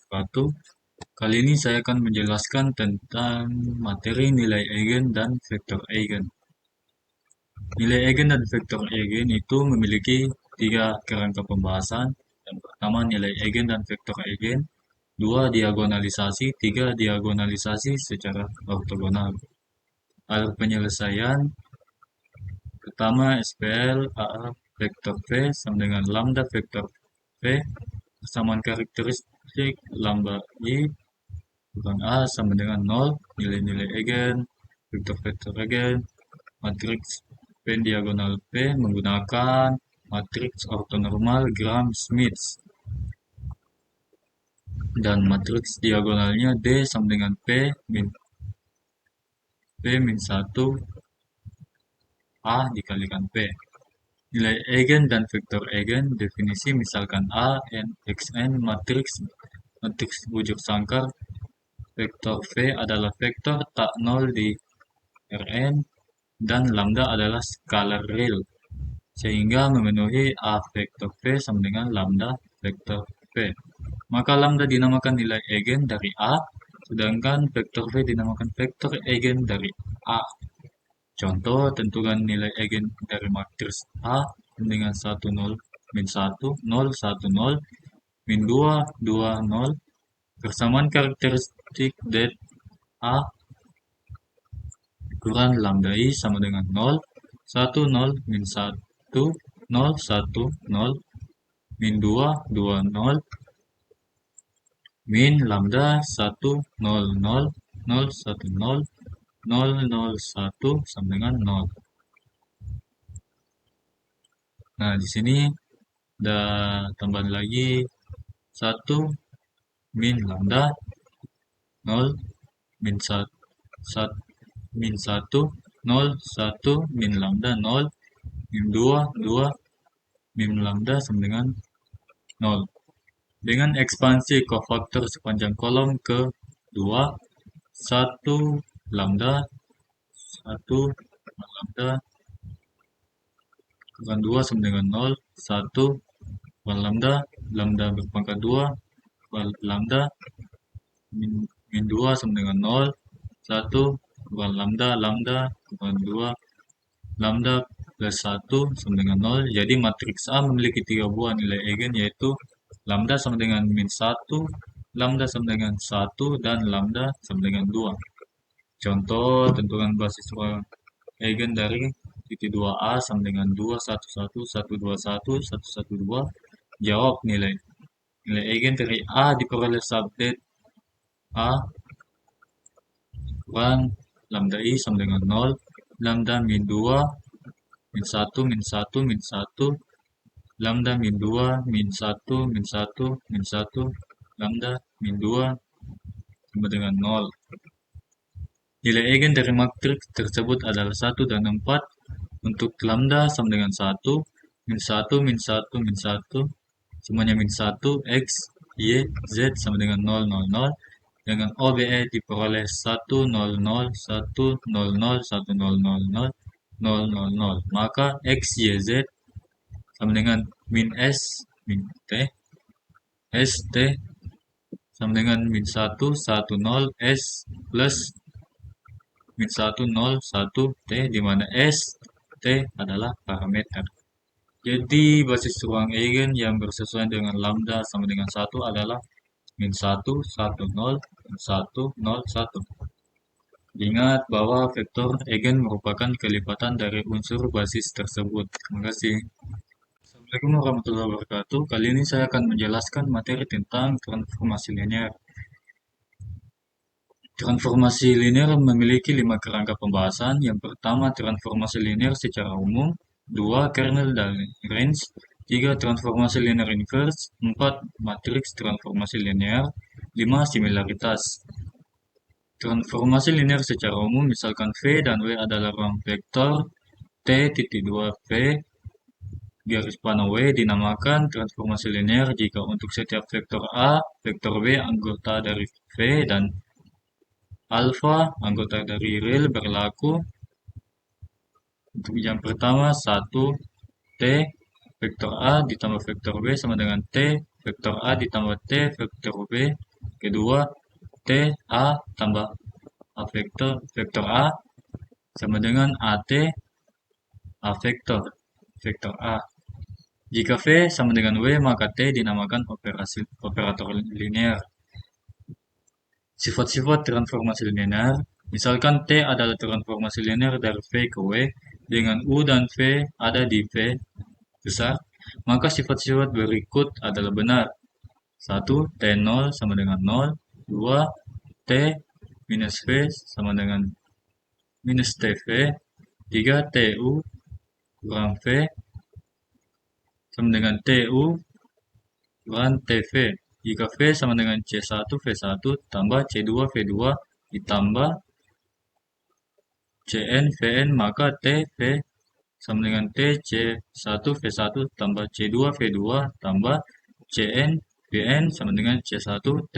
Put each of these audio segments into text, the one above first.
wabarakatuh. Kali ini saya akan menjelaskan tentang materi nilai eigen dan vektor eigen. Nilai eigen dan vektor eigen itu memiliki tiga kerangka pembahasan. Yang pertama nilai eigen dan vektor eigen, dua diagonalisasi, tiga diagonalisasi secara ortogonal. Alur penyelesaian pertama SPL AA vektor V sama dengan lambda vektor V, persamaan karakteristik lambda I bukan A sama dengan 0, nilai-nilai eigen, vektor-vektor eigen, matriks P diagonal P menggunakan matriks ortonormal Gram-Schmidt, dan matriks diagonalnya D sama dengan P min 1 A dikalikan P. Nilai eigen dan vektor eigen, definisi misalkan A, N, Xn, matriks bujuk sangkar, vektor V adalah vektor tak nol di Rn, dan lambda adalah skalar real, sehingga memenuhi A vektor V sama dengan lambda vektor V. Maka lambda dinamakan nilai eigen dari A, sedangkan vektor V dinamakan vektor eigen dari A. Contoh, tentukan nilai eigen dari matriks A dengan 1, 0, min 1, 0, 1, 0, min 2, 2, 0, persamaan karakteristik det A kurang lambda I sama dengan 0, 1, 0, min 1, 0, 1, 0, min 2, 2, 0, min lambda 1, 0, 0, 0, 1, 0, 0, 0, 1 sama dengan 0. Nah, di sini ada tambahan lagi 1 min lambda 0 min 1 min 1 0 1 min lambda 0 min 2 2 min lambda sama dengan 0. Dengan ekspansi kofaktor sepanjang kolom ke 2, 1 lambda 1 lambda kurang 2 sama dengan 0, 1 kurang lambda, lambda berpangkat 2 kurang lambda min 2 sama dengan 0, 1 kurang lambda, lambda kurang 2, lambda plus 1 sama dengan 0. Jadi matriks A memiliki tiga buah nilai eigen, yaitu lambda sama dengan min 1, lambda sama dengan 1, dan lambda sama dengan 2. Contoh, tentukan basis ruang eigen dari titik 2A sama dengan 2, 1, 1, 1, 2, 1, 1, 1, 2. Jawab nilai eigen dari A diperoleh subset A kurang lambda I sama dengan 0, lambda min 2, min 1, min 1, min 1, lambda min 2, min 1, min 1, min 1, lambda min 2 sama dengan 0. Nilai eigen dari matriks tersebut adalah 1 dan 4. Untuk lambda sama dengan 1, min 1, min 1, min 1, semuanya min 1, X, Y, Z sama dengan 0, 0, 0. Dengan OBE diperoleh 1, 0, 0, 1, 0, 0, 1, 0, 0, 0, 0, 0, 0. Maka X, Y, Z sama dengan min S, min T, S, T sama dengan min 1, 1, 0, S plus min 1, 0, 1, T, di mana S, T adalah parameter. Jadi basis ruang eigen yang bersesuaian dengan lambda sama dengan 1 adalah min 1, 1, 0, min 1, 0, 1. Ingat bahwa vektor eigen merupakan kelipatan dari unsur basis tersebut. Terima kasih. Assalamualaikum warahmatullahi wabarakatuh. Kali ini saya akan menjelaskan materi tentang transformasi linear. Transformasi linear memiliki 5 kerangka pembahasan. Yang pertama, transformasi linear secara umum. 2. Kernel dan range. 3. Transformasi linear inverse. 4. Matriks transformasi linear. 5. Similaritas. Transformasi linear secara umum, misalkan V dan W adalah ruang vektor, T.2V garis panah W dinamakan transformasi linear jika untuk setiap vektor A, vektor B anggota dari V, dan alfa anggota dari real berlaku. Untuk yang pertama, 1 T vektor A ditambah vektor B sama dengan T vektor A ditambah T vektor B Kedua, T A tambah A vektor A sama dengan AT A vektor A. Jika V sama dengan W, maka T dinamakan operator linear. Sifat-sifat transformasi linear, misalkan T adalah transformasi linear dari V ke W dengan U dan V ada di V besar, maka sifat-sifat berikut adalah benar. 1. T0 sama dengan 0. 2. T minus V sama dengan minus TV. 3. TU kurang V sama dengan TU kurang TV. Jika V sama dengan C1 V1 tambah C2 V2 ditambah Cn Vn, maka T V sama dengan T C1 V1 tambah C2 V2 tambah Cn Vn sama dengan C1 T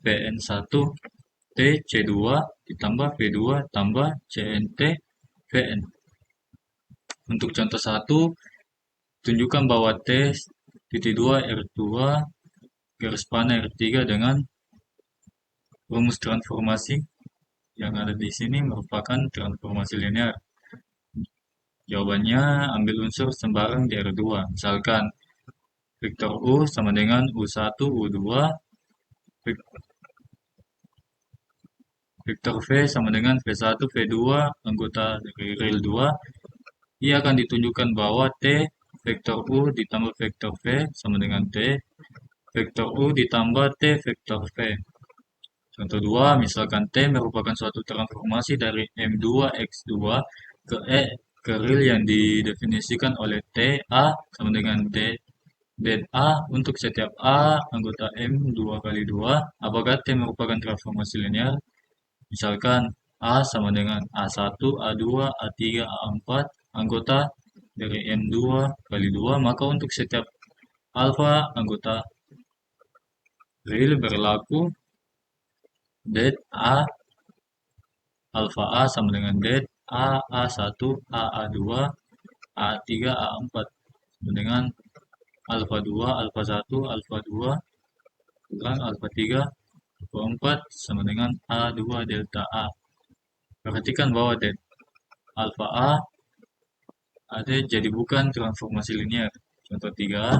Vn1 T C2 ditambah V2 tambah Cnt Vn. Untuk contoh 1, tunjukkan bahwa T titik 2 R2 garis panah R3 dengan rumus transformasi yang ada di sini merupakan transformasi linear. Jawabannya, ambil unsur sembarang di R2. Misalkan vektor U sama dengan U1 U2, vektor V sama dengan V1 V2 anggota dari rel 2. Ia akan ditunjukkan bahwa T vektor U ditambah vektor V sama dengan T vektor U ditambah T vektor V. Contoh 2, misalkan T merupakan suatu transformasi dari M2X2 ke ke rel yang didefinisikan oleh T A sama dengan D dan A untuk setiap A anggota M 2 kali 2, apakah T merupakan transformasi linear? Misalkan A sama dengan A1, A2, A3, A4 anggota dari M2 kali 2, maka untuk setiap alfa anggota rel berlaku det A alfa A sama dengan det A1, A2, A3, A4 sama dengan alfa 2, alfa 1, alfa 2 kurang alfa 3, alfa 4 sama dengan A2 delta A. Perhatikan bahwa det alfa A ada jadi bukan transformasi linear. Contoh 3,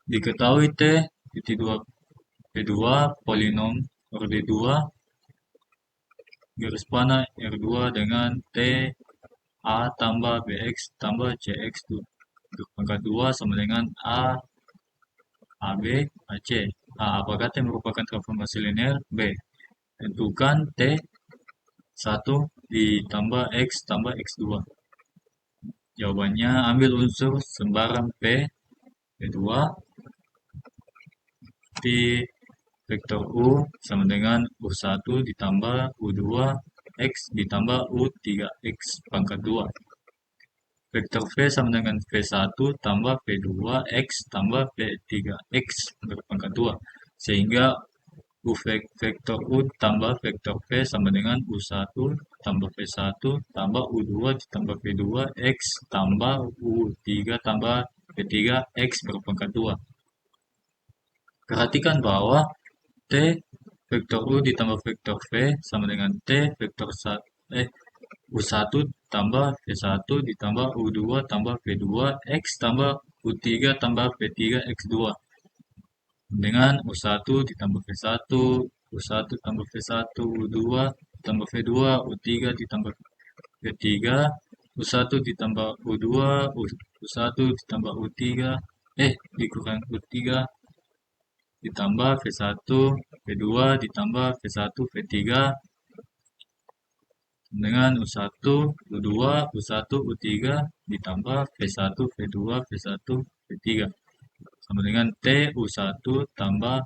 diketahui T titik 2 P2 polinom orde 2 garis panah R2 dengan T A tambah BX tambah CX untuk pangkat 2 sama dengan A AB AC. A. Apakah T merupakan transformasi linear? B. Tentukan T 1 ditambah X tambah X2. Jawabannya, ambil unsur sembarang P P2 di vektor U sama dengan U1 ditambah U2 X ditambah U3X pangkat 2. Vektor V sama dengan V1 tambah V2 X tambah V3X berpangkat 2. Sehingga vektor U tambah vektor V sama dengan U1 tambah V1 tambah U2 ditambah V2 X tambah U3 tambah V3 X berpangkat 2. Perhatikan bahwa T vektor U ditambah vektor V sama dengan T vektor U1 tambah V1 ditambah U2 tambah V2 X tambah U3 tambah V3 X2 dengan U1 ditambah V1 U1 tambah V1 U2 ditambah V2 U3 ditambah V3 U1 ditambah U2 U1 ditambah U3 dikurang U3 ditambah V1 V2 ditambah V1 V3 dengan U1 U2 U1 U3 ditambah V1 V2 V1 V3 sama dengan T U1 tambah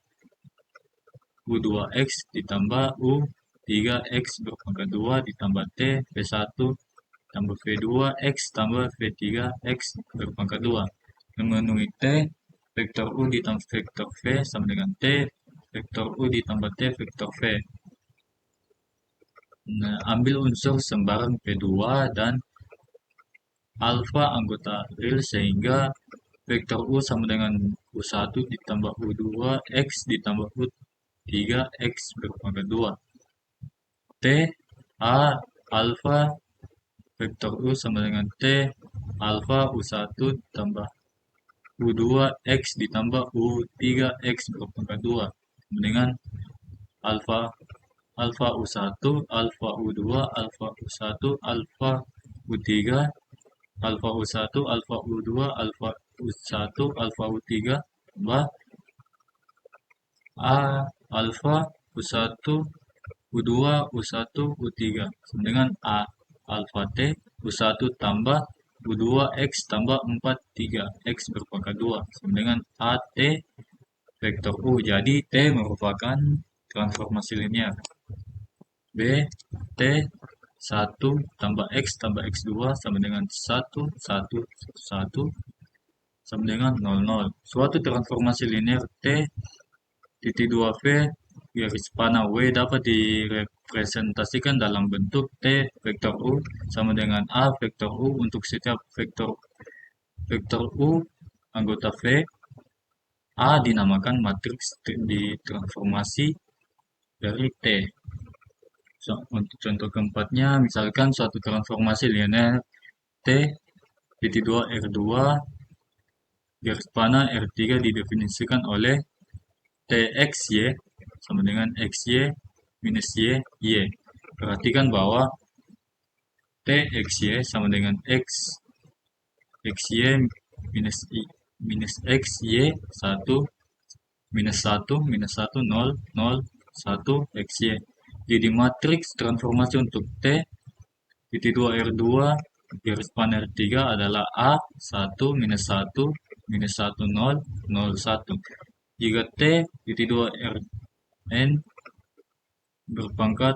U2X ditambah U3X berpangkat 2 ditambah T V1 tambah V2 X tambah V3X berpangkat 2. Memenuhi T vektor U ditambah vektor V sama dengan T vektor U ditambah T vektor V. Nah, ambil unsur sembarang P2 dan alfa anggota rel sehingga vektor U sama dengan U1 ditambah U2 X ditambah 3 X berpangkat 2. T A alfa vektor U sama dengan T alfa U1 tambah U2 X ditambah U3 X berpangkat 2 sama dengan alfa alfa U1, alfa U2, alfa U1, alfa U3, alfa U1, alfa U2, alfa U1, alfa U3 tambah A alfa U1, U2, U1, U3 sama dengan A alfa T U1 tambah U2 X tambah 4 3 X berpangkat 2 sama dengan AT vektor U. Jadi T merupakan transformasi linear. B T 1 tambah X2 sama dengan 1 1 1 sama dengan 0 0. Suatu transformasi linear T titik 2V garis panah W dapat direpresentasikan dalam bentuk T vektor U sama dengan A vektor U untuk setiap vektor U anggota V. A dinamakan matriks ditransformasi dari T. So, untuk contoh keempatnya, misalkan suatu transformasi linear T titik 2 R2 garis panah R3 didefinisikan oleh TXY sama dengan XY minus Y. Perhatikan bahwa TXY sama dengan XY minus XY 1 minus 1 minus 1 0 0 1 XY. Jadi matriks transformasi untuk T titik 2 R2 garis panah R3 adalah A 1 minus 1 minus 1 0 0 1. Jika T titik 2 Rn berpangkat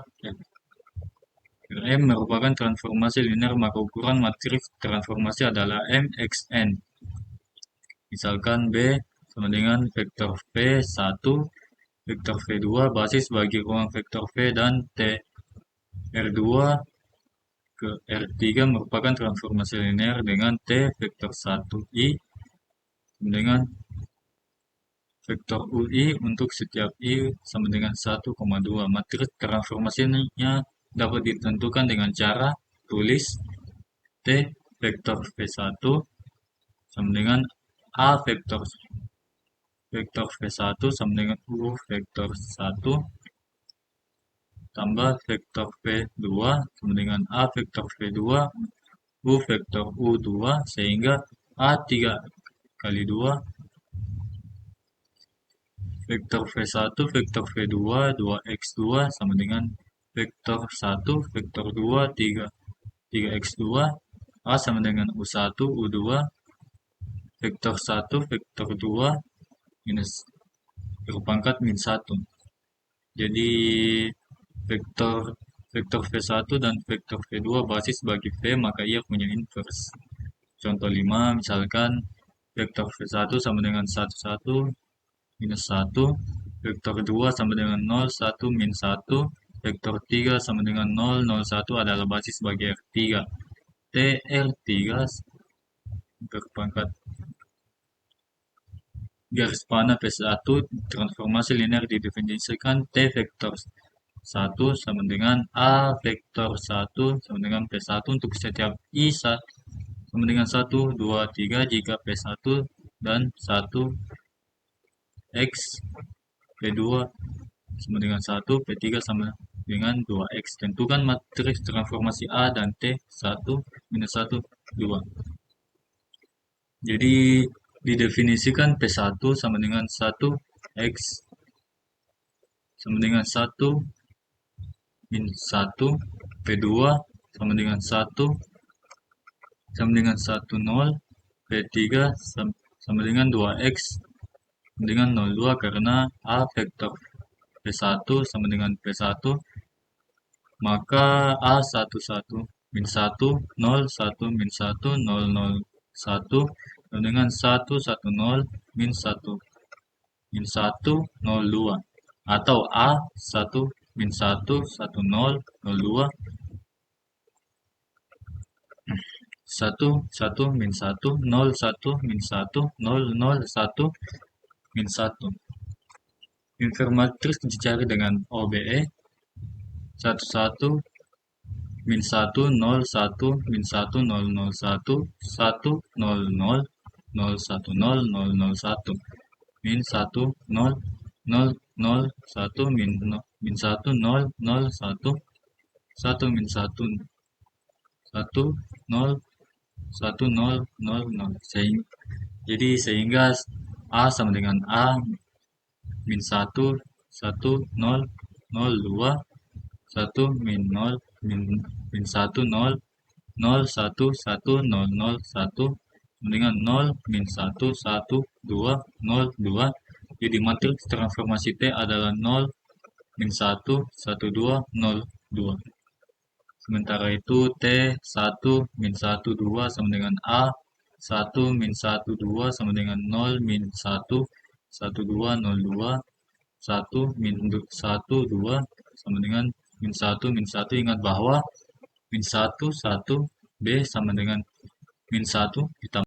M merupakan transformasi linear, maka ukuran matriks transformasi adalah MXN. Misalkan B sama dengan vektor V1, vektor V2, basis bagi ruang vektor V dan T R2 ke R3 merupakan transformasi linear dengan T vektor 1I dengan vektor UI untuk setiap I sama dengan 1,2. Matriks transformasinya dapat ditentukan dengan cara tulis T vektor V1 sama dengan A vektor V1 sama dengan U vektor 1 tambah vektor V2 sama dengan A vektor V2 U vektor U2 sehingga A3 kali 2 vektor V1 vektor V2 2x2 sama dengan vektor 1 vektor 2 3x2 A sama dengan U1 U2 vektor 1 vektor 2 minus berpangkat min 1. Jadi vektor V1 dan vektor V2 basis bagi V, maka ia punya inverse. Contoh 5, misalkan vektor V1 sama dengan 1 1 minus 1, vektor 2 sama dengan 0 1 min 1, vektor 3 sama dengan 0 0 1 adalah basis bagi R3. TR3 berpangkat garis panah P1 transformasi linear didefinisikan T vektor 1 sama dengan A vektor 1 sama dengan P1 untuk setiap I sama dengan 1, 2, 3 jika P1 dan 1 X P2 sama dengan 1, P3 sama dengan 2X. Tentukan matriks transformasi A dan T 1 minus 1, 2. Jadi didefinisikan P1 sama dengan 1 X sama dengan 1 min 1, P2 sama dengan 1 sama dengan 1 0, P3 sama dengan 2X dengan 02 karena A vektor P1 sama dengan P1 maka A11 min 1 0 1 min 1 0 0 1 dengan 110 min 1 min 1 02 atau A1 min 1 10 02 1 1 min 1 0 1 min 1 0 0 1 min 1. Informatrix dicari dengan OBE 11 min 1 0 1 min 1 0 0 1 1 0 0 0 1 0 0 0 1 min 1 0 0 0 1 min 1 0 0 1 1 min 1 1 0 1 0 0 0 sehingga A sama dengan A min 1 1 0 0 2 1 min 0 min 1 0 0 1 1 0 0 1 dengan 0 min 1 1 2 0 2. Jadi matriks transformasi T adalah 0 min 1 1 2 0 2. Sementara itu T 1 min 1 2 sama dengan A 1 min 1 2 sama dengan 0 min 1 1 2 0 2 1 min 1 2 sama dengan min 1 min 1. Ingat bahwa min 1 1 B sama dengan min 1 ditambah